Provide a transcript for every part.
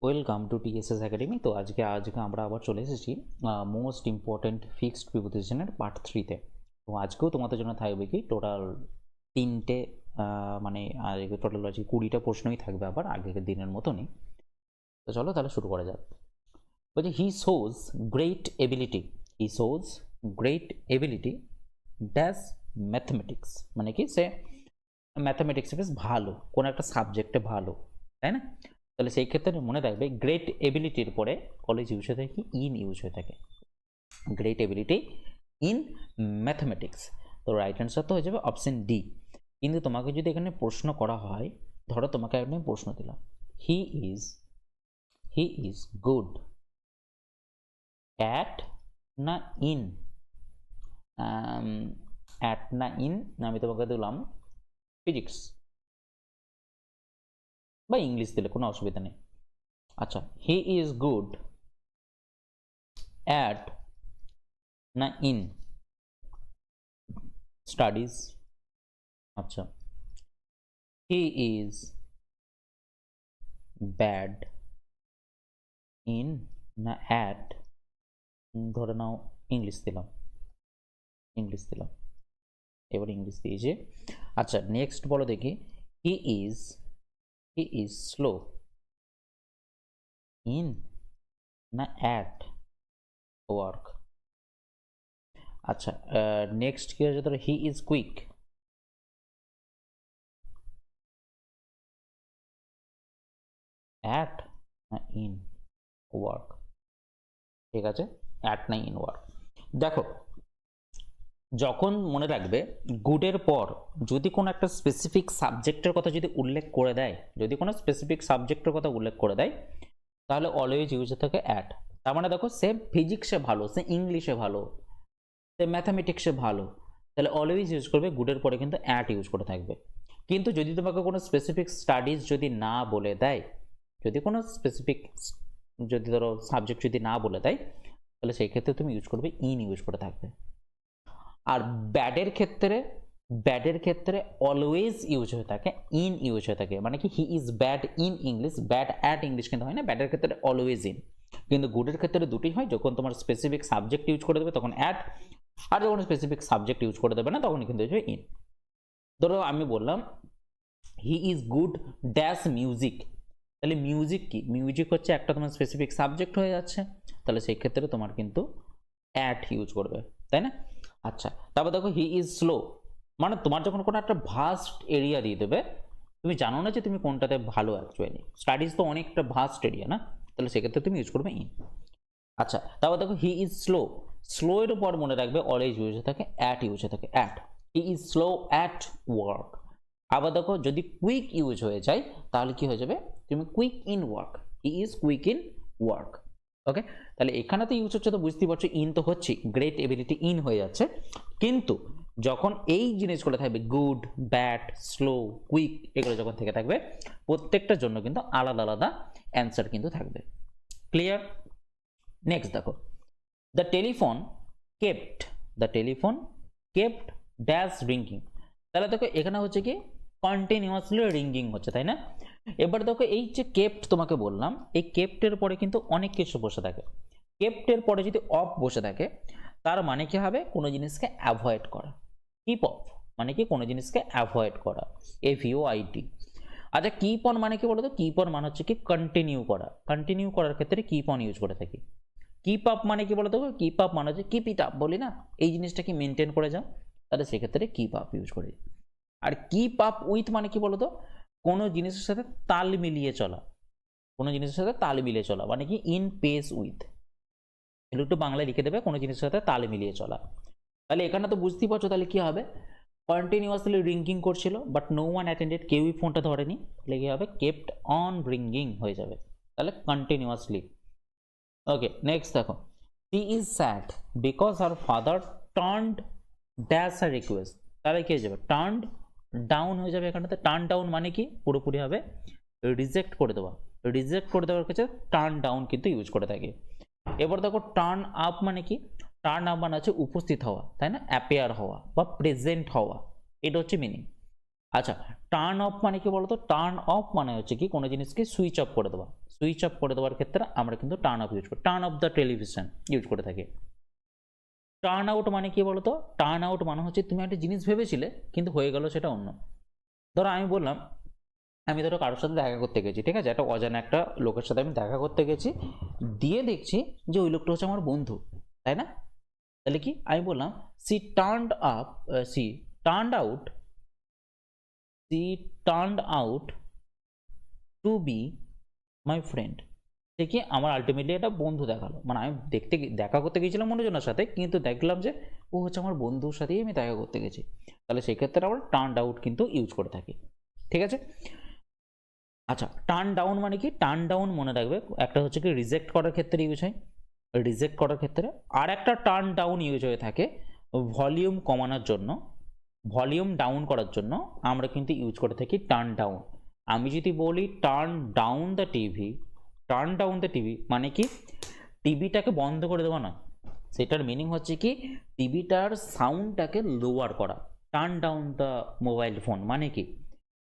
Welcome to TSS academy. তো আজকে আমরা আবার চলে এসেছি মোস্ট ইম্পর্টেন্ট ফিক্সড প্রিপোজিশনের পার্ট 3-তে। তো আজকেও তোমাদের জন্য থাকবে কি টোটাল 3টে মানে টোটাল আজকে 20টা প্রশ্নই থাকবে আবার আগের দিনের মতনই। তো চলো তাহলে শুরু করা যাক। বলছি হি shows great ability dash mathematics, মানে কি সে ম্যাথমেটিক্সে বেশ ভালো, কোনো একটা সাবজেক্টে ভালো, তাই না? তাহলে সেই ক্ষেত্রে মনে রাখবে গ্রেট এবিলিটির পরে অলওয়েজ ইউজ হয়ে থাকে ইন ইউজ হয়ে থাকে, গ্রেট এবিলিটি ইন ম্যাথমেটিক্স। তো রাইট অ্যান্সার তো হয়ে যাবে অপশন ডি। কিন্তু তোমাকে যদি এখানে প্রশ্ন করা হয়, ধরো তোমাকে আমি প্রশ্ন দিলাম হি ইজ গুড অ্যাট না ইন, অ্যাট না ইন, আমি তোমাকে দিলাম ফিজিক্স বা ইংলিশ দিলে কোনো অসুবিধা নেই। আচ্ছা, হি ইজ গুড অ্যাট না ইন স্টাডিজ। আচ্ছা, হি ইজ ব্যাড ইন না অ্যাট, ধরে নাও ইংলিশ দিলাম, এবার ইংলিশ দিয়েছে। আচ্ছা নেক্সট বলো দেখি, হি ইজ স্লো ইন না অ্যাট ওয়ার্ক। আচ্ছা নেক্সট কি হচ্ছে, ধরো হি ইজ কুইক অ্যাট না ইন ওয়ার্ক। ঠিক আছে, অ্যাট না ইন ওয়ার্ক। দেখো যখন মনে রাখবে গুডের পর যদি কোনো একটা স্পেসিফিক সাবজেক্টের কথা যদি উল্লেখ করে দেয়, তাহলে অলওয়েজ ইউজ থাকে অ্যাট। তার মানে দেখো সে ফিজিক্সে ভালো, সে ইংলিশে ভালো, সে ম্যাথামেটিক্সে ভালো, তাহলে অলওয়েজ ইউজ করবে গুডের পরে কিন্তু অ্যাট ইউজ করে থাকবে। কিন্তু যদি তোমাকে কোনো স্পেসিফিক স্টাডিজ যদি না বলে দেয়, যদি ধরো সাবজেক্ট যদি না বলে দেয়, তাহলে সেই ক্ষেত্রে তুমি ইউজ করবে ইন ইউজ করে থাকবে। আর ব্যাডের ক্ষেত্রে অলওয়েজ ইউজ হয়ে থাকে ইন ইউজ হয়ে থাকে, মানে কি he is bad in English, bad at English কিন্তু হয় না, ব্যাডের ক্ষেত্রে অলওয়েজ ইন। কিন্তু গুডের ক্ষেত্রে দুটি হয়, যখন তোমার স্পেসিফিক সাবজেক্ট ইউজ করে দেবে তখন অ্যাট, আর যখন স্পেসিফিক সাবজেক্ট ইউজ করে দেবে না তখন কিন্তু হচ্ছে ইন। ধরো আমি বললাম he is good dash music, তাহলে মিউজিক কি, মিউজিক হচ্ছে একটা তোমার স্পেসিফিক সাবজেক্ট হয়ে যাচ্ছে, তাহলে সেই ক্ষেত্রে তোমার কিন্তু অ্যাট ইউজ করবে, তাই না? আচ্ছা তারপর দেখো হি ইজ স্লো, মানে তোমার যখন কোনো একটা ভাস্ট এরিয়া দিয়ে দেবে, তুমি জানো না যে তুমি কোনটাতে ভালো, অ্যাকচুয়ালি স্টাডিজ তো অনেকটা ভাস্ট এরিয়া না, তাহলে সেক্ষেত্রে তুমি ইউজ করবে ইন। আচ্ছা তারপর দেখো হি ইজ স্লো এর উপর মনে রাখবে অলওয়েজ ইউজ হয়ে থাকে অ্যাট ইউজ হয়ে থাকে, at. He is slow at work. আবার দেখো যদি কুইক ইউজ হয়ে যায় তাহলে কি হয়ে যাবে, তুমি quick in work, he is quick in work. Okay, তাহলে এখানে তো ইউজ হচ্ছে, তো বুঝতেই পারছো ইন তো হচ্ছে, গ্রেট এবিলিটি ইন হয়ে যাচ্ছে। কিন্তু যখন এই জিনিসগুলো থাকবে গুড, ব্যাড, স্লো, কুইক, এগুলো যখন থেকে থাকবে প্রত্যেকটার জন্য কিন্তু আলাদা আলাদা অ্যান্সার কিন্তু থাকবে। ক্লিয়ার? নেক্সট দেখো, the telephone kept dash ringing. তাহলে দেখো এখানে হচ্ছে কি কন্টিনিউয়াসলি রিঙ্গিং হচ্ছে, তাই না? এবার দেখো এই যে কেপ্ট তোমাকে বললাম, এই কেপ্টের পরে কিন্তু অনেক কিছু বসে থাকে। কেপ্টের পরে যদি অফ বসে থাকে তার মানে কি হবে, কোনো জিনিসকে অ্যাভয়েড করা। কিপ অফ মানে কি কোনো জিনিসকে অ্যাভয়েড করা, AVOID। আচ্ছা কিপ অন মানে কি বলতো, কিপ অন মানে হচ্ছে কি কন্টিনিউ করার ক্ষেত্রে কিপ অন ইউজ করে থাকি। কিপ আপ মানে কি বলতো, কিপ আপ মানে হচ্ছে কিপ ইট আপ বলি না, এই জিনিসটা কি মেনটেন করে যাও, তাহলে সেক্ষেত্রে কিপ আপ ইউজ করি। আর কিপ আপ উইথ মানে কি বলতো, কোনো জিনিসের সাথে তাল মিলিয়ে চলা, মানে কি ইন পেস উইথ, এগুলো একটু বাংলায় লিখে দেবে, কোনো জিনিসের সাথে তাল মিলিয়ে চলা। তাহলে এখানে তো বুঝতেই পারছো তাহলে কি হবে, কন্টিনিউয়াসলি রিঙ্গিং করছিল বাট নো ওয়ান অ্যাটেন্ডেড, কেউই ফোনটা ধরেনি, তাহলে কি হবে কেপ্ট অন রিঙ্গিং হয়ে যাবে, তাহলে কন্টিনিউয়াসলি। ওকে নেক্সট দেখো, she is sad because her father turned dash her request, তাহলে কি হয়ে যাবে turned down হয়ে যাবে। এখানটাতে টার্ন ডাউন মানে কি পুরোপুরি হবে রিজেক্ট করে দেওয়ার ক্ষেত্রে টার্ন ডাউন কিন্তু ইউজ করে থাকি। এবার দেখো টার্ন আপ মানে কি, টার্ন আপ মানে হচ্ছে উপস্থিত হওয়া, তাই না, অ্যাপিয়ার হওয়া বা প্রেজেন্ট হওয়া, এটা হচ্ছে মিনিং। আচ্ছা টার্ন অফ মানে কি বলতো, টার্ন অফ মানে হচ্ছে কি কোনো জিনিসকে সুইচ অফ করে দেওয়া, সুইচ অফ করে দেওয়ার ক্ষেত্রে আমরা কিন্তু টার্ন অফ ইউজ করি, turn off the television use করে থাকি। টার্ন আউট মানে কি বলতো? টার্ন আউট মানে হচ্ছে তুমি একটা জিনিস ভেবেছিলে কিন্তু হয়ে গেল সেটা অন্য। ধরো আমি বললাম, আমি ধরো কারোর সাথে দেখা করতে গেছি, ঠিক আছে, একটা অজানা একটা লোকের সাথে আমি দেখা করতে গেছি, দিয়ে দেখছি যে ওই লোকটা হচ্ছে আমার বন্ধু, তাই না? তাহলে কি আমি বললাম, she turned out to be my friend. সে কি আমার আলটিমেটলি একটা বন্ধু দেখালো, মানে আমি দেখা করতে গেছিলাম অন্যজনের সাথে, কিন্তু দেখলাম যে ও হচ্ছে আমার বন্ধুর সাথেই আমি দেখা করতে গেছি। তাহলে সেই ক্ষেত্রে আমরা টার্নড আউট কিন্তু ইউজ করে থাকি, ঠিক আছে। আচ্ছা, টার্ন ডাউন মানে কি? টার্ন ডাউন মনে রাখবে, একটা হচ্ছে কি রিজেক্ট করার ক্ষেত্রে ইউজ হয়, রিজেক্ট করার ক্ষেত্রে। আর একটা টার্ন ডাউন ইউজ হয়ে থাকে ভলিউম কমানোর জন্য, ভলিউম ডাউন করার জন্য আমরা কিন্তু ইউজ করে থাকি টার্ন ডাউন। আমি যদি বলি টার্ন ডাউন দ্য টিভি, মানে কি টিভিটাকে বন্ধ করে দেওয়া না, সেটার মিনিং হচ্ছে কি টিভিটার সাউন্ডটাকে লোয়ার করা। Turn down the mobile phone মানে কি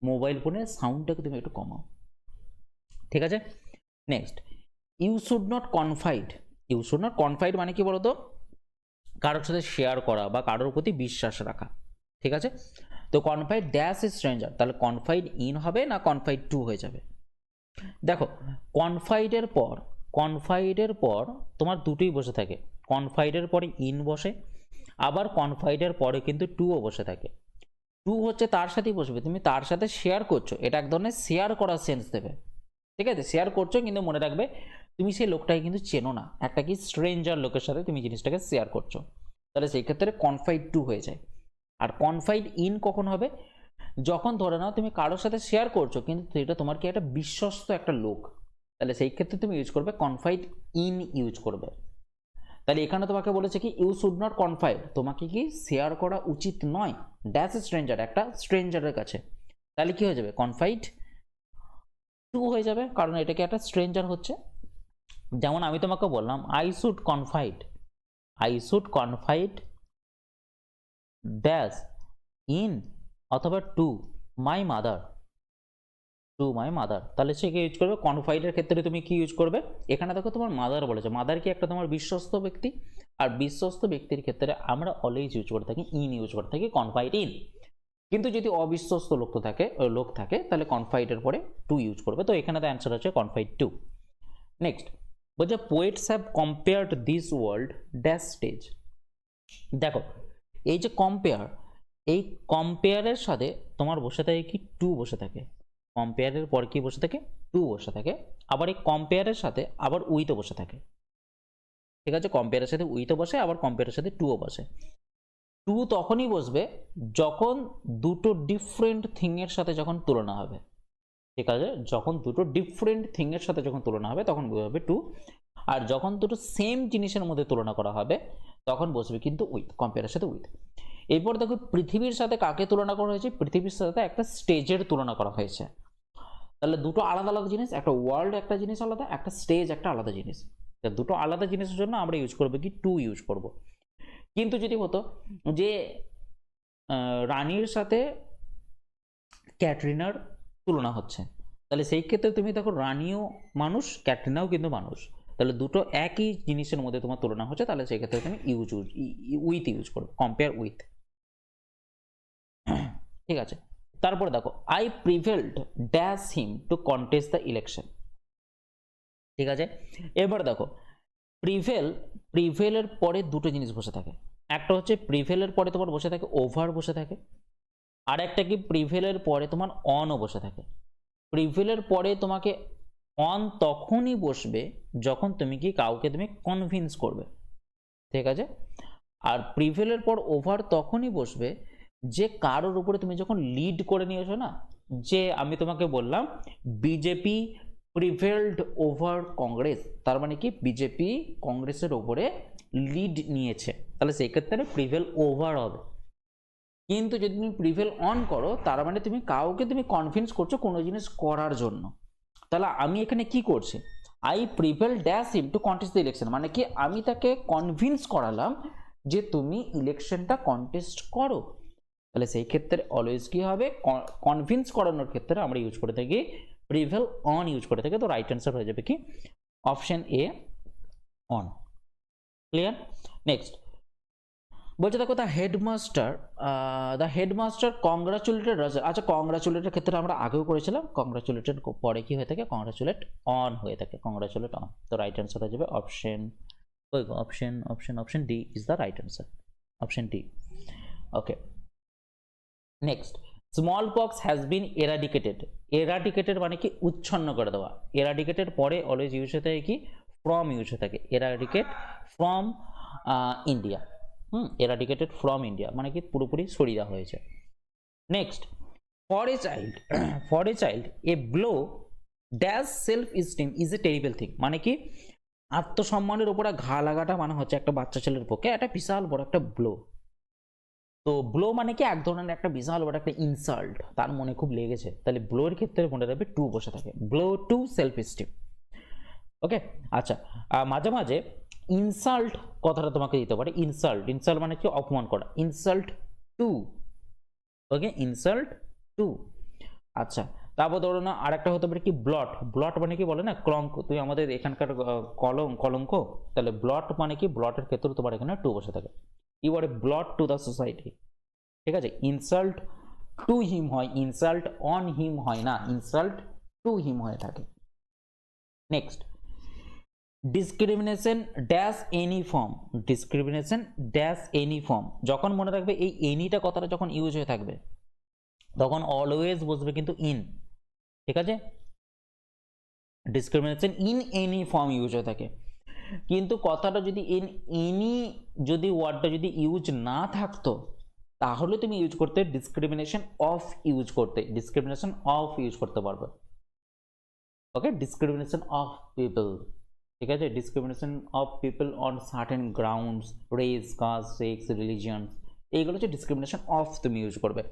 মোবাইল ফোনের সাউন্ডটাকে তুমি একটু কমাও, ঠিক আছে। Next, you should not confide মানে কি বলতো? কারোর সাথে শেয়ার করা বা কারোর প্রতি বিশ্বাস রাখা, ঠিক আছে। তো কনফাইড ড্যাশ ইজ স্ট্রেঞ্জার, তাহলে কনফাইড ইন হবে না কনফাইড টু হয়ে যাবে? দেখো, কনফাইডের পর তোমার দুটোই বসে থাকে, কনফাইডের পরে ইন বসে, আবার কনফাইডের পরে কিন্তু টুও বসে থাকে। টু হচ্ছে তার সাথেই বসবে, তুমি তার সাথে শেয়ার করছো, এটা এক ধরনের শেয়ার করার সেন্স দেবে, ঠিক আছে। শেয়ার করছো কিন্তু মনে রাখবে তুমি সেই লোকটাকে কিন্তু চেনো না, একটা কি স্ট্রেঞ্জার লোকের সাথে তুমি জিনিসটাকে শেয়ার করছো, তাহলে সেই ক্ষেত্রে কনফাইড টু হয়ে যায়। আর কনফাইড ইন কখন হবে? যখন ধরে নাও তুমি কারোর সাথে শেয়ার করছো কিন্তু সেটা তোমার কি একটা বিশ্বস্ত একটা লোক, তাহলে সেই ক্ষেত্রে তুমি ইউজ করবে কনফাইড ইন ইউজ করবে। তাহলে এখানে তোমাকে বলেছে কি ইউ শুড নট কনফাইড, তোমাকে কি শেয়ার করা উচিত নয় ড্যাশ স্ট্রেঞ্জার, একটা স্ট্রেঞ্জারের কাছে। তাহলে কি হয়ে যাবে? কনফাইড টু হয়ে যাবে, কারণ এটাকে একটা স্ট্রেঞ্জার হচ্ছে। যেমন আমি তোমাকে বললাম I should confide dash in অথবা টু মাই মাদার, তাহলে সে কি ইউজ করবে? কনফাইডের ক্ষেত্রে তুমি কি ইউজ করবে? এখানে দেখো তোমার মাদার বলেছে, মাদার কি একটা তোমার বিশ্বস্ত ব্যক্তি, আর বিশ্বস্ত ব্যক্তির ক্ষেত্রে আমরা অলওয়েজ ইউজ করে থাকি ইন ইউজ করে থাকি, কনফাইড ইন। কিন্তু যদি অবিশ্বস্ত লোক থাকে তাহলে কনফাইডের পরে টু ইউজ করবে। তো এখানে তো অ্যান্সার হচ্ছে কনফাইড টু। নেক্সট বলছে poets have compared this world dash stage. দেখো, এই যে কম্পেয়ার, এই কম্পেয়ারের সাথে তোমার বসে থাকে কি টু বসে থাকে, কম্পেয়ারের পর কি বসে থাকে? টু বসে থাকে। আবার এই কম্পেয়ারের সাথে আবার উইথও বসে থাকে, ঠিক আছে। কম্পেয়ারের সাথে উইথও বসে, আবার কম্পেয়ারের সাথে টুও বসে। টু তখনই বসবে যখন দুটো ডিফারেন্ট থিংয়ের সাথে যখন তুলনা হবে, ঠিক আছে। যখন দুটো ডিফারেন্ট থিংয়ের সাথে যখন তুলনা হবে তখন বসবে টু, আর যখন দুটো সেম জিনিসের মধ্যে তুলনা করা হবে তখন বসবে কিন্তু উইথ, কম্পেয়ারের সাথে উইথ। এরপর দেখো পৃথিবীর সাথে কাকে তুলনা করা হয়েছে? পৃথিবীর সাথে একটা স্টেজের তুলনা করা হয়েছে। তাহলে দুটো আলাদা আলাদা জিনিস, একটা ওয়ার্ল্ড একটা জিনিস আলাদা, একটা স্টেজ একটা আলাদা জিনিস। দুটো আলাদা জিনিসের জন্য আমরা ইউজ করবো কি টু ইউজ করব। কিন্তু যদি হতো যে রানীর সাথে ক্যাটরিনার তুলনা হচ্ছে, তাহলে সেই ক্ষেত্রে তুমি দেখো রানীও মানুষ, ক্যাটরিনাও কিন্তু মানুষ, তাহলে দুটো একই জিনিসের মধ্যে তোমার তুলনা হচ্ছে, তাহলে সেই ক্ষেত্রে তুমি উইথ ইউজ করবে, কম্পেয়ার উইথ, ঠিক আছে। তারপরে দেখো I prevailed dash him to contest the election, ঠিক আছে। এবার দেখো প্রিভেলের পরে দুটো জিনিস বসে থাকে, একটা হচ্ছে প্রিভেলের পরে তোমার বসে থাকে ওভার বসে থাকে, আর একটা কি প্রিভেলের পরে তোমার অনও বসে থাকে। প্রিভেলের পরে তোমাকে অন তখনই বসবে যখন তুমি কি কাউকে তুমি কনভিন্স করবে, ঠিক আছে। আর প্রিভেলের পর ওভার তখনই বসবে যে কারোর উপরে তুমি যখন লিড করে নিয়েছো না, যে আমি তোমাকে বললাম বিজেপি প্রিভেলড ওভার কংগ্রেস, তার মানে কি বিজেপি কংগ্রেসের উপরে লিড নিয়েছে, তাহলে সেই ক্ষেত্রে প্রিভেল ওভার হবে। কিন্তু যদি তুমি প্রিভেল অন করো তার মানে তুমি কাউকে তুমি কনভিন্স করছো কোনো জিনিস করার জন্য। তাহলে আমি এখানে কি করছি? I prevail dash him to contest the election, মানে কি আমি তাকে কনভিন্স করালাম যে তুমি ইলেকশনটা কন্টেস্ট করো। তাহলে সেই ক্ষেত্রে অলওয়েজ কি হবে? কনভিন্স করানোর ক্ষেত্রে আমরা ইউজ করে থাকি প্রিভেল অন ইউজ করে থাকে, তো রাইট অ্যান্সার হয়ে যাবে কি option A on. Clear? Next বলছে দেখো দ্য হেডমাস্টার কংগ্রাচুলেটেড রাজা। আচ্ছা কংগ্রাচুলেটের ক্ষেত্রে আমরা আগেও করেছিলাম, কংগ্রাচুলেটেড পরে কি হয়ে থাকে, কংগ্রাচুলেট অন হয়ে থাকে, কংগ্রাচুলেট অন। তো রাইট অ্যান্সার হয়ে যাবে option option D is the right answer, option D. Okay next smallpox has been eradicated. Eradicated মানে কি উচ্ছন্ন করে দেওয়া। এরাডিকেটেড পরে অলওয়েজ ইউজ হয়ে থাকে কি ফ্রম ইউজ হয়ে থাকে, eradicate from India. Eradicated from India মানে কি পুরোপুরি সরিয়ে দেওয়া হয়েছে। Next for a child a blow dash self esteem is a terrible thing. মানে কি আত্মসম্মানের উপরে ঘা লাগাটা মানে হচ্ছে একটা বাচ্চা ছেলের পক্ষে একটা বিশাল বড় একটা ব্লো। তো ব্লো মানে কি এক ধরনের একটা বিশাল বড় একটা ইনসাল্ট, তার মনে খুব লেগেছে, তাহলে ব্লোর ক্ষেত্রে মনে রাখবে টু বসে থাকে, ব্লো টু সেলফ এস্টিম। ওকে আচ্ছা মাঝে মাঝে ইনসাল্ট কথাটা তোমাকে দিতে পারে, ইনসাল্ট মানে কি অপমান করা, insult to. Okay insult to. আচ্ছা তারপর ধরো না আরেকটা হতে পারে কি ব্লট মানে কি বলে না কলঙ্ক, তুমি আমাদের এখানকার কলঙ্ক, তাহলে ব্লট মানে কি ব্লটের ক্ষেত্রে তোমার এখানে টু বসে থাকে, you are a blot to the society. ঠিক আছে ইনসাল্ট টু হিম হয়, ইনসাল্ট অন হিম হয় না, ইনসাল্ট টু হিম হয়ে থাকে। Next discrimination dash any form, discrimination dash any form, যখন মনে রাখবে এই এনিটা কথাটা যখন ইউজ হয়ে থাকবে তখন অলওয়েজ বসবে কিন্তু ইন। ঠিক আছে discrimination in any form use হয়ে থাকে, কিন্তু কথাটা যদি ইন এনি যদি ওয়ার্ডটা যদি ইউজ না থাকতো তাহলে তুমি ইউজ করতে ডিসক্রিমিনেশন অফ ইউজ করতে পারবে। ওকে ডিসক্রিমিনেশন অফ পিপল, ঠিক আছে discrimination of people on certain grounds, race, caste, sex, religion, এইগুলো হচ্ছে ডিসক্রিমিনেশন অফ তুমি ইউজ করবে।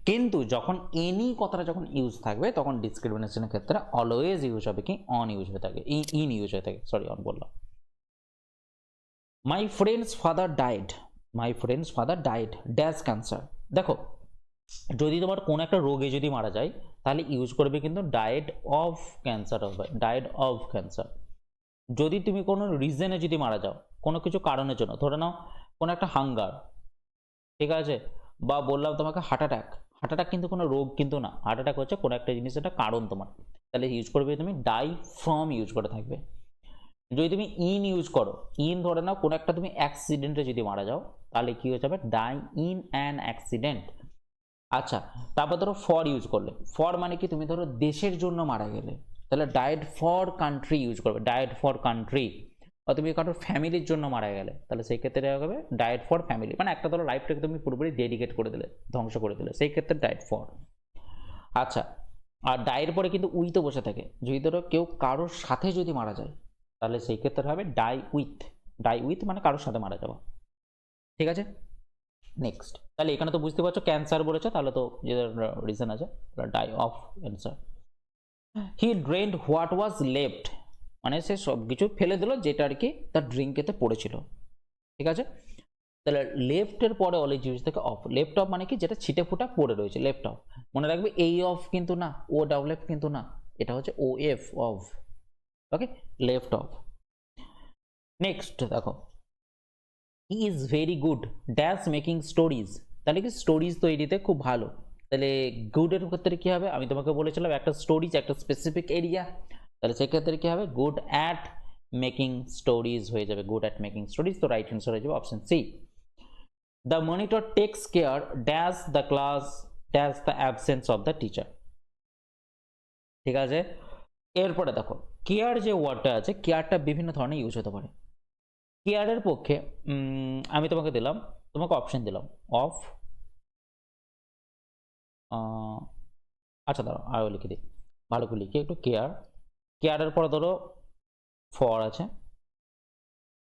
কিন্তু যখন এনি কথাটা যখন ইউজ থাকবে তখন ডিসক্রিমিনেশনের ক্ষেত্রে অলওয়েজ ইউজ হবে কি অন ইউজ হয়ে থাকে, ইন ইউজ হয়ে থাকে, সরি অন বললাম। My friends father died dash cancer. দেখো যদি তোমার কোন একটা রোগে যদি মারা যায় তাহলে ইউজ করবে কিন্তু ডায়েড অফ ক্যান্সার হবে, ডায়েড অফ ক্যান্সার। যদি তুমি কোনো রিজনে যদি মারা যাও কোনো কিছু কারণের জন্য, ধরে নাও কোনো একটা হাঙ্গার, ঠিক আছে, বা বললাম তোমাকে হার্ট অ্যাটাক কিন্তু কোনো রোগ কিন্তু না, হার্ট অ্যাটাক হচ্ছে কোনো একটা জিনিস একটা কারণ তোমার, তাহলে ইউজ করবে তুমি ডাই ফ্রম ইউজ করে থাকবে। যদি তুমি ইন ইউজ করো, ইন ধরে নাও কোনো একটা তুমি অ্যাক্সিডেন্টে যদি মারা যাও তাহলে কি হয়ে যাবে ডাই ইন অ্যান অ্যাক্সিডেন্ট। আচ্ছা তারপর ধরো ফর ইউজ করলে, ফর মানে কি তুমি ধরো দেশের জন্য মারা গেলে তাহলে ডায়েড ফর কান্ট্রি ইউজ করবে, ডায়েড ফর কান্ট্রি। বা তুমি কারোর ফ্যামিলির জন্য মারা গেলে তাহলে সেই ক্ষেত্রে হবে ডায়েড ফর ফ্যামিলি, মানে একটা ধরো লাইফটাকে তুমি পুরোপুরি ডেডিকেট করে দিলে, ধ্বংস করে দিলে, সেই ক্ষেত্রে ডায়েড ফর। আচ্ছা আর ডায়ের পরে কিন্তু উইথও বসে থাকে, যদি ধরো কেউ কারোর সাথে যদি মারা যায় তাহলে সেই ক্ষেত্রে হবে ডাই উইথ মানে কারোর সাথে মারা যাওয়া। ঠিক আছে নেক্সট তাহলে এখানে তো বুঝতে পারছো ক্যান্সার বলেছে, তাহলে তো যে রিজন আছে die of cancer. He drained what was left, মানে সে সব কিছু ফেলে দিল যেটা আর কি তার ড্রিঙ্কেতে পড়েছিল। ঠিক আছে তাহলে লেফটের পরে অলওয়েজ ইউজ থাকে অফ, লেফট অফ মানে কি যেটা ছিটে ফুটা পড়ে রয়েছে, লেফট অফ। মনে রাখবে এই অফ কিন্তু না, ও ডাবল এফ কিন্তু না, এটা হচ্ছে O F off. Okay left off. Next দেখো he is very good dash making stories, তাহলে কি স্টোরিজ তৈরিতে খুব ভালো, তাহলে গুডের ক্ষেত্রে কি হবে আমি তোমাকে বলেছিলাম একটা স্টোরিজ একটা স্পেসিফিক এরিয়া, তাহলে সেক্ষেত্রে কি হবে গুড অ্যাট মেকিং স্টোরিজ হয়ে যাবে, গুড অ্যাট মেকিং স্টোরিজ। তো রাইট অ্যান্সার হয়ে যাবে option C. The monitor takes care dash the class dash the absence of the teacher. ঠিক আছে এরপরে দেখো কেয়ার যে ওয়ার্ডটা আছে, কেয়ারটা বিভিন্ন ধরনের ইউজ হতে পারে। কেয়ারের পক্ষে আমি তোমাকে অপশন দিলাম অফ, আচ্ছা দাঁড়াও আরও লিখে দিই, ভালো করে লিখি একটু। কেয়ারের পরে ধরো ফর আছে,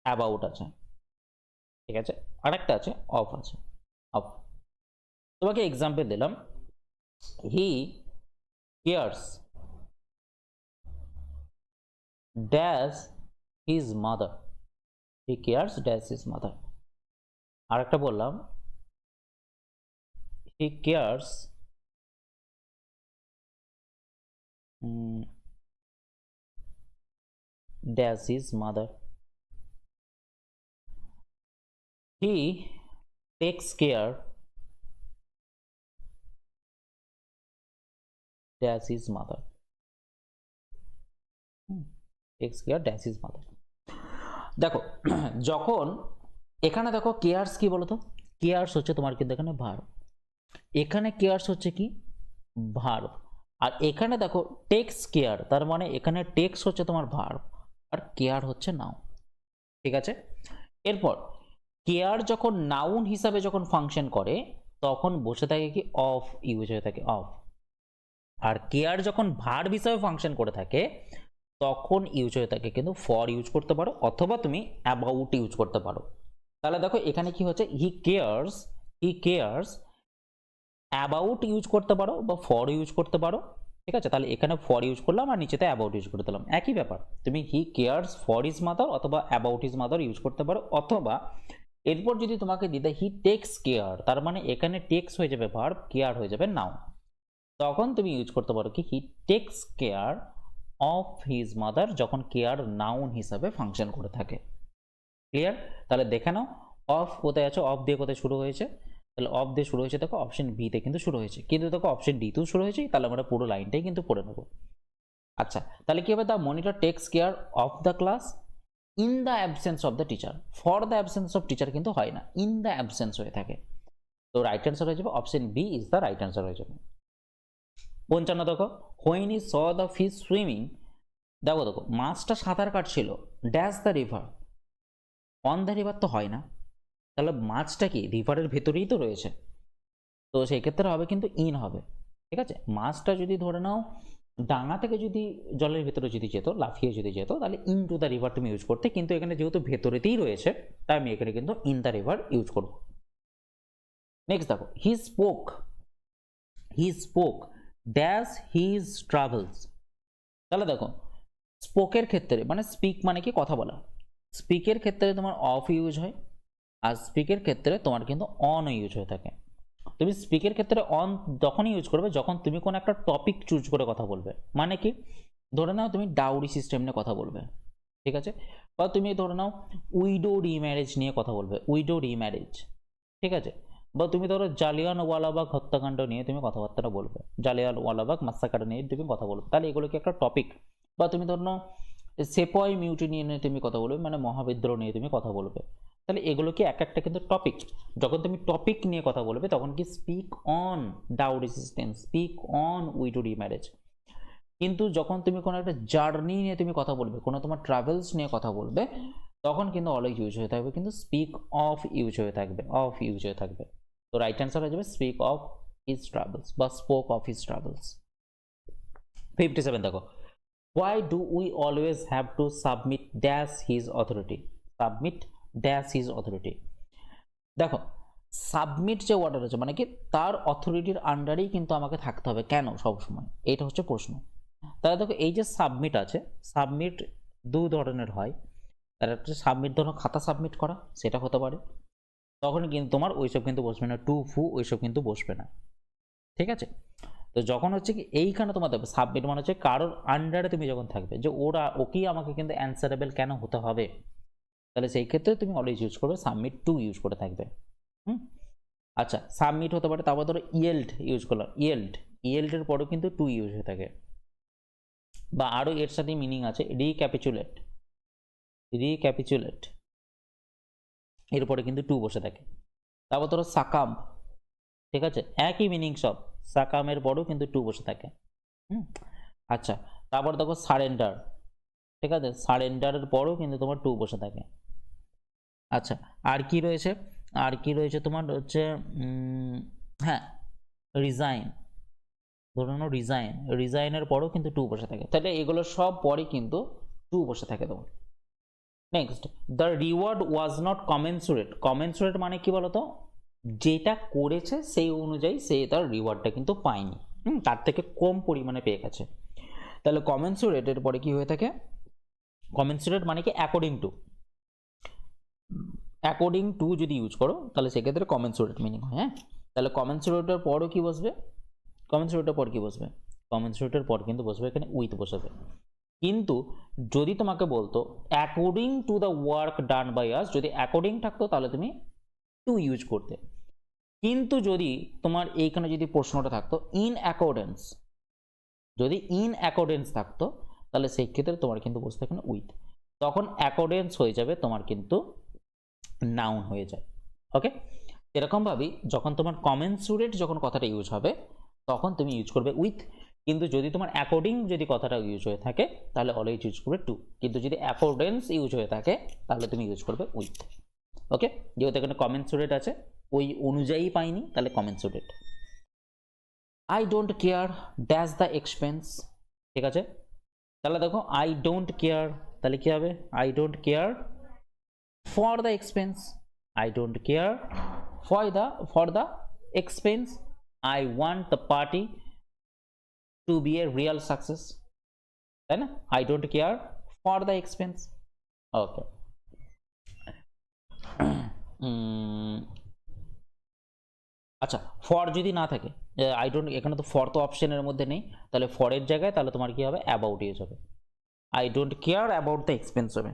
অ্যাবাউট আছে, ঠিক আছে আরেকটা আছে অফ আছে, অফ। তোমাকে এক্সাম্পল দিলাম হি কেয়ার্স ড্যাশ হিজ মাদার, হি কেয়ার্স ড্যাশ হিজ মাদার। আরেকটা বললাম হি cares dash his mother. He takes care dash his mother. takes care dash his mother. দেখো যখন এখানে দেখো কেয়ার্স কি বলতো, কেয়ার্স হচ্ছে তোমার কিন্তু এখানে ভার্ব, এখানে কেয়ার্স হচ্ছে কি ভার্ব, আর এখানে দেখো টেক্স কেয়ার, তার মানে এখানে টেক্স হচ্ছে তোমার ভার্ব আর কেয়ার হচ্ছে নাউন। ঠিক আছে, এরপর কেয়ার যখন নাউন হিসাবে যখন ফাংশন করে তখন বসে থাকে কি অফ ইউজ হয়ে থাকে অফ, আর কেয়ার যখন ভার্ব হিসাবে ফাংশন করে থাকে তখন ইউজ হয়ে থাকে কিন্তু ফর ইউজ করতে পারো অথবা তুমি অ্যাবাউট ইউজ করতে পারো। তাহলে দেখো এখানে কি হচ্ছে, হি কেয়ার্স অ্যাবাউট ইউজ করতে পারো বা ফর ইউজ করতে পারো। ঠিক আছে, তাহলে এখানে ফর ইউজ করলাম আর নিচেতে অ্যাবাউট ইউজ করে দিলাম, একই ব্যাপার। তুমি হি কেয়ার্স ফর হিজ মাদার অথবা অ্যাবাউট হিজ মাদার ইউজ করতে পারো, অথবা এরপর যদি তোমাকে দিতে হি টেক্স কেয়ার, তার মানে এখানে টেক্স হয়ে যাবে ভার্ব, কেয়ার হয়ে যাবে নাউন, তখন তুমি ইউজ করতে পারো কি he takes care of his mother, যখন কেয়ার নাউন হিসাবে ফাংশন করে থাকে। ক্লিয়ার? তাহলে দেখে নাও অফ কোথায় আছে, অফ দিয়ে কোথায় শুরু হয়েছে, তাহলে অফ দিয়ে শুরু হয়েছে দেখো অপশন বি তে কিন্তু শুরু হয়েছে, কিন্তু দেখো অপশন ডি তেও শুরু হয়েছে, তাহলে আমরা পুরো লাইনটাই কিন্তু পড়ে নেব। আচ্ছা, তাহলে কি হবে, the monitor takes care of the class in the absence of the teacher, for the absence of teacher কিন্তু হয় না, ইন দ্য অ্যাবসেন্স হয়ে থাকে, তো রাইট অ্যান্সার হয়ে যাবে option B is the right answer হয়ে যাবে। 55 দেখো, when he saw the fish swimming, দেখো দেখো মাছটা সাঁতার কাটছিল dash the river, on the river তো হয় না, তাহলে মাছটা কি রিভারের ভেতরেই তো রয়েছে, তো সেই ক্ষেত্রে হবে কিন্তু ইন হবে। ঠিক আছে, মাছটা যদি ধরে নাও ডাঙা থেকে যদি জলের ভেতরে যদি যেত, লাফিয়ে যদি যেত, তাহলে ইন টু দ্য রিভার তুমি ইউজ করতে, কিন্তু এখানে যেহেতু ভেতরেতেই রয়েছে তাই আমি এখানে কিন্তু ইন দ্য রিভার ইউজ করব। নেক্সট দেখো, he spoke dash his travels, তাহলে দেখো স্পোকের ক্ষেত্রে মানে স্পিক মানে কি কথা বলা, স্পিকের ক্ষেত্রে তোমার অফ ইউজ হয়, আর স্পিকের ক্ষেত্রে তোমার কিন্তু অন ইউজ হয়ে থাকে। তুমি স্পিকের ক্ষেত্রে অন তখনই ইউজ করবে যখন তুমি কোনো একটা টপিক চুজ করে কথা বলবে, মানে কি ধরে নাও তুমি ডাউরি সিস্টেম নিয়ে কথা বলবে, ঠিক আছে, বা তুমি ধরে নাও উইডো রিম্যারেজ নিয়ে কথা বলবে, উইডো রিম্যারেজ, ঠিক আছে, বা তুমি ধরো জালিয়ানওয়ালাবাগ হত্যাকাণ্ড নিয়ে তুমি কথাবার্তা বলবে, জালিয়ানওয়ালাবাগ মাসাকার নিয়ে তুমি কথা বলবে, তাহলে এগুলো কি একটা টপিক, বা তুমি ধরো সেপয় মিউটিনি নিয়ে তুমি কথা বলবে, মানে মহাবিদ্রোহ নিয়ে তুমি কথা বলবে, তাহলে এগুলো কি এক একটা কিন্তু টপিক, যখন তুমি টপিক নিয়ে কথা বলবে তখন কি speak on dowry system, speak on widow remarriage, কিন্তু যখন তুমি কোনো একটা জার্নি নিয়ে তুমি কথা বলবে, কোনো তোমার ট্রাভেলস নিয়ে কথা বলবে, তখন কিন্তু অলওয়েজ ইউজ হয়ে থাকবে কিন্তু স্পিক অফ ইউজ হয়ে থাকবে, অফ ইউজ হয়ে থাকবে, তো রাইট অ্যান্সার হয়ে যাবে স্পিক অফ হিজ ট্রাভেলস বা স্পোক অফ হিজ ট্রাভেলস। 57 দেখো, why do we always have to submit dash his authority, submit dash his authority, দেখো সাবমিট যে ওয়ার্ডটা আছে মানে কি তার অথরিটির আন্ডারেই কিন্তু আমাকে থাকতে হবে, কেন সবসময়, এটা হচ্ছে প্রশ্ন। তাহলে দেখো এই যে সাবমিট আছে, সাবমিট দু ধরনের হয়, তার একটা সাবমিট ধরো খাতা সাবমিট করা, সেটা হতে পারে, তখন কিন্তু তোমার ওইসব কিন্তু বসবে না, টু ফু ওইসব কিন্তু বসবে না, ঠিক আছে। তো যখন হচ্ছে কি এইখানে তোমার দেখবে সাবমিট মানে হচ্ছে কারোর আন্ডারে তুমি যখন থাকবে, যে ওকেই আমাকে কিন্তু অ্যান্সারেবল কেন হতে হবে, তাহলে সেই ক্ষেত্রে তুমি অলওয়েজ ইউজ করবে সাবমিট টু ইউজ করে থাকবে। আচ্ছা, সাবমিট হতে পারে, তারপর ধরো ইয়েল্ড ইউজ করলাম, ইয়েল্ডের পরেও কিন্তু টু ইউজ হয়ে থাকে, বা আরো এর সাথে মিনিং আছে রিক্যাপিচুলেট এরপরে কিন্তু টু বসে থাকে, তারপর ধরো সাকাম, ঠিক আছে, একই মিনিং সব, সাকামের পরেও কিন্তু টু বসে থাকে। আচ্ছা, তারপর দেখো সারেন্ডার, ঠিক আছে, সারেন্ডারের পরেও কিন্তু তোমার টু বসে থাকে। আচ্ছা, আর কি রয়েছে তোমার হচ্ছে হ্যাঁ রিজাইন, ধরে নাও রিজাইনের পরেও কিন্তু টু বসে থাকে, তাহলে এগুলো সব পরে কিন্তু টু বসে থাকে তোমার। Next, the reward was not কমেন্সুরেট মানে কি বলতো, যেটা করেছে সেই অনুযায়ী সে তার রিওয়ার্ডটা কিন্তু পায়নি, তার থেকে কম পরিমাণে পেয়ে গেছে, তাহলে কমেন্সুরেটের পরে কি হয়ে থাকে, কমেন্সুরেট মানে কি অ্যাকর্ডিং টু যদি ইউজ করো তাহলে সেক্ষেত্রে কমেন্সুরেট মিনিং হয়। হ্যাঁ, তাহলে কমেন্সুরেটের পরও কি বসবে, কমেন্সুরেটের পর কি বসবে, কমেন্সুরেটের পর কিন্তু বসবে এখানে উইথ বসবে। কিন্তু যদি তোমাকে বলতো according to the work done by us, যদি অ্যাকর্ডিং থাকতো তাহলে তুমি টু ইউজ করতে। কিন্তু যদি তোমার এইখানে যদি প্রশ্নটা থাকতো ইন অ্যাকর্ডেন্স, যদি ইন অ্যাকর্ডেন্স থাকতো তাহলে সেই ক্ষেত্রে তোমার কিন্তু বসতো এখানে উইথ, তখন অ্যাকর্ডেন্স হয়ে যাবে তোমার কিন্তু নাউন হয়ে যায়। ওকে, এরকমভাবেই যখন তোমার কমেন্সুরেট যখন কথাটা ইউজ হবে তখন তুমি ইউজ করবে উইথ, কিন্তু যদি তোমার অ্যাকর্ডিং যদি কথাটা ইউজ হয়ে থাকে তাহলে অলওয়েজ ইউজ করবে টু, কিন্তু যদি অ্যাকর্ডেন্স ইউজ হয়ে থাকে তাহলে তুমি ইউজ করবে উইথ। ওকে, যেহেতু এখানে কমেন্সুরেট আছে ওই অনুযায়ী পাইনি তাহলে কমেন্সুরেট। I don't care dash the expense, ঠিক আছে, তাহলে দেখো আই ডোন্ট কেয়ার, তাহলে কি হবে I don't care for the expense, I don't care for the expense. I want the party to be a real success. তাই না? I don't care for the expense. Okay. আচ্ছা, for যদি না থাকে, I don't, এখানে তো for তো অপশনের মধ্যে নেই, তাহলে ফরের জায়গায় তাহলে তোমার কি হবে অ্যাবাউট ইউজ হবে। I don't care about the expense হবে,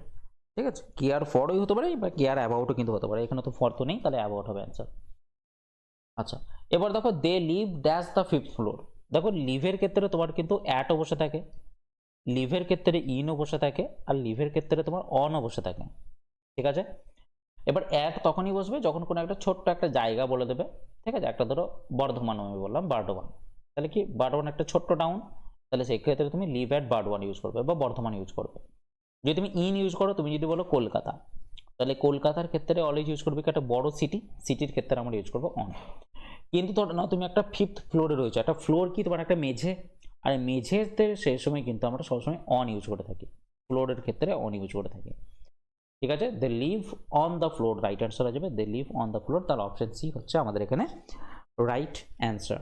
ঠিক আছে, কেয়ার ফরই হতে পারে বা কেয়ার অ্যাবাউটও কিন্তু হতে পারে, এখানে তো ফর তো নেই তাহলে অ্যাবাউট হবে অ্যান্সার। আচ্ছা, এবার দেখো they live dash the fifth floor, দেখো লিভের ক্ষেত্রে তোমার কিন্তু অ্যাটও বসে থাকে, লিভের ক্ষেত্রে ইনও বসে থাকে, আর লিভের ক্ষেত্রে তোমার অনও বসে থাকে, ঠিক আছে। এবার অ্যাট তখনই বসবে যখন কোনো একটা ছোট্ট একটা জায়গা বলে দেবে, ঠিক আছে, একটা ধরো বর্ধমান আমি বললাম বারডোয়ান, তাহলে কি বারডোয়ান একটা ছোট্ট টাউন, তাহলে সেই ক্ষেত্রে তুমি লিভ অ্যাট বারডোয়ান ইউজ করবে বা বর্ধমান ইউজ করবে। যদি তুমি ইন ইউজ করো, তুমি যদি বলো কলকাতা, তাহলে কলকাতার ক্ষেত্রে অলওয়েজ ইউজ করবে একটা বড় সিটি, সিটির ক্ষেত্রে আমরা ইউজ করবো অন। কিন্তু ধরো না তুমি একটা ফিফথ ফ্লোরে রয়েছে, একটা ফ্লোর কি তোমার একটা মেঝে, আর মেঝেতে সেই সময় কিন্তু আমরা সবসময় অন ইউজ করে থাকি, ফ্লোরের ক্ষেত্রে অন ইউজ করে থাকি, ঠিক আছে। They live on the floor, right answer হয়ে যাবে they live on the floor, তাহলে অপশন সি হচ্ছে আমাদের এখানে রাইট অ্যান্সার।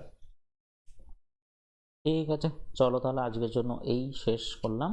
ঠিক আছে, চলো তাহলে আজকের জন্য এই শেষ করলাম।